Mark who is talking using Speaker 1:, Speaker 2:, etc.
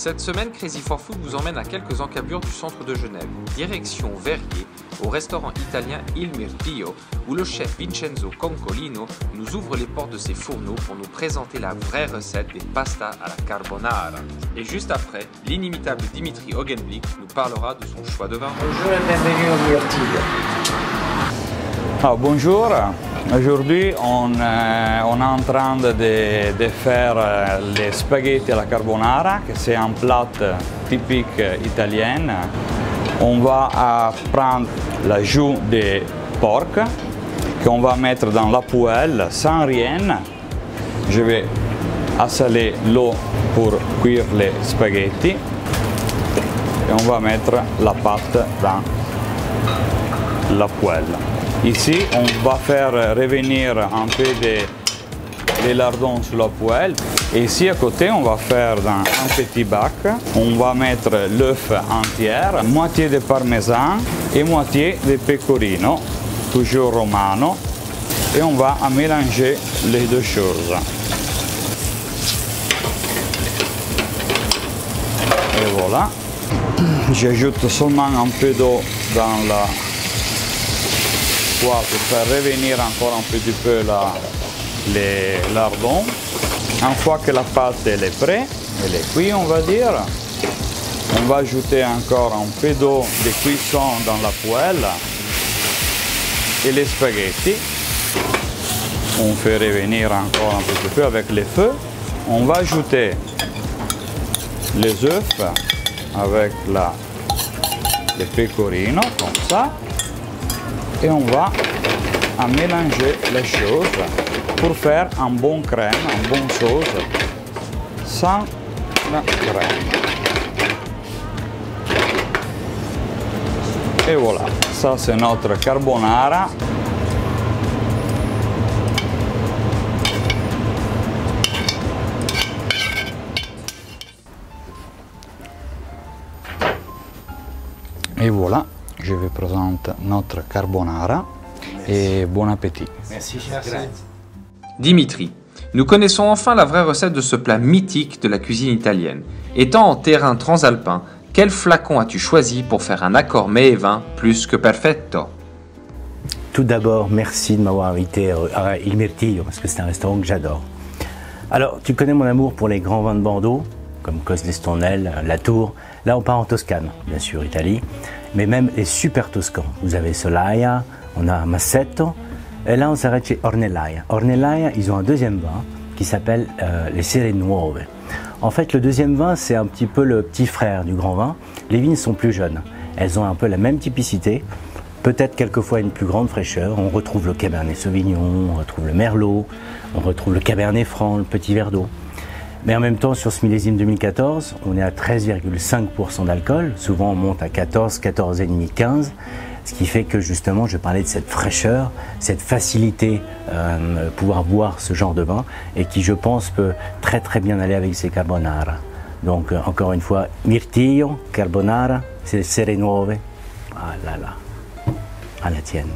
Speaker 1: Cette semaine, Crazy for Food vous emmène à quelques encablures du centre de Genève, direction Verrier, au restaurant italien Il Mirtillo, où le chef Vincenzo Concolino nous ouvre les portes de ses fourneaux pour nous présenter la vraie recette des pastas à la carbonara. Et juste après, l'inimitable Dimitri Hogenblick nous parlera de son choix de vin.
Speaker 2: Bonjour et bienvenue au Mirtillo.
Speaker 3: Bonjour, aujourd'hui on est en train de faire les spaghetti à la carbonara, que c'est un plat typique italien. On va prendre la joue de porc qu'on va mettre dans la poêle sans rien. Je vais assaler l'eau pour cuire les spaghetti et on va mettre la pâte dans la poêle. Ici, on va faire revenir un peu de lardons sur la poêle. Et ici, à côté, on va faire dans un petit bac. On va mettre l'œuf entier, moitié de parmesan et moitié de pecorino, toujours romano. Et on va mélanger les deux choses. Et voilà. J'ajoute seulement un peu d'eau dans la pour faire revenir encore un petit peu les lardons. Une fois que la pâte elle est prête, elle est cuite on va dire, on va ajouter encore un peu d'eau de cuisson dans la poêle et les spaghettis. On fait revenir encore un petit peu avec le feu. On va ajouter les œufs avec le pecorino comme ça. Et on va mélanger les choses pour faire un bon crème, un bon sauce sans la crème. Et voilà, ça c'est notre carbonara. Et voilà. Je vous présente notre carbonara. Merci. Et bon appétit.
Speaker 2: Merci.
Speaker 1: Dimitri, nous connaissons enfin la vraie recette de ce plat mythique de la cuisine italienne. Étant en terrain transalpin, quel flacon as-tu choisi pour faire un accord mets et vin plus que perfetto?
Speaker 4: Tout d'abord, merci de m'avoir invité à Il Mirtillo, parce que c'est un restaurant que j'adore. Alors, tu connais mon amour pour les grands vins de Bordeaux, comme Cos d'Estornel, La Tour. Là, on part en Toscane, bien sûr, Italie, mais même les super toscans. Vous avez Solaia, on a Massetto, et là, on s'arrête chez Ornellaia. Ornellaia, ils ont un deuxième vin qui s'appelle les Serre Nuove. En fait, le deuxième vin, c'est un petit peu le petit frère du grand vin. Les vignes sont plus jeunes. Elles ont un peu la même typicité, peut-être quelquefois une plus grande fraîcheur. On retrouve le Cabernet Sauvignon, on retrouve le Merlot, on retrouve le Cabernet Franc, le Petit Verdot. Mais en même temps, sur ce millésime 2014, on est à 13,5% d'alcool. Souvent, on monte à 14, 14,5, 15. Ce qui fait que justement, je parlais de cette fraîcheur, cette facilité pouvoir boire ce genre de vin et qui, je pense, peut très très bien aller avec ces carbonara. Donc, encore une fois, Mirtillo, carbonara, c'est Serre Nuove. Ah là là, à la tienne.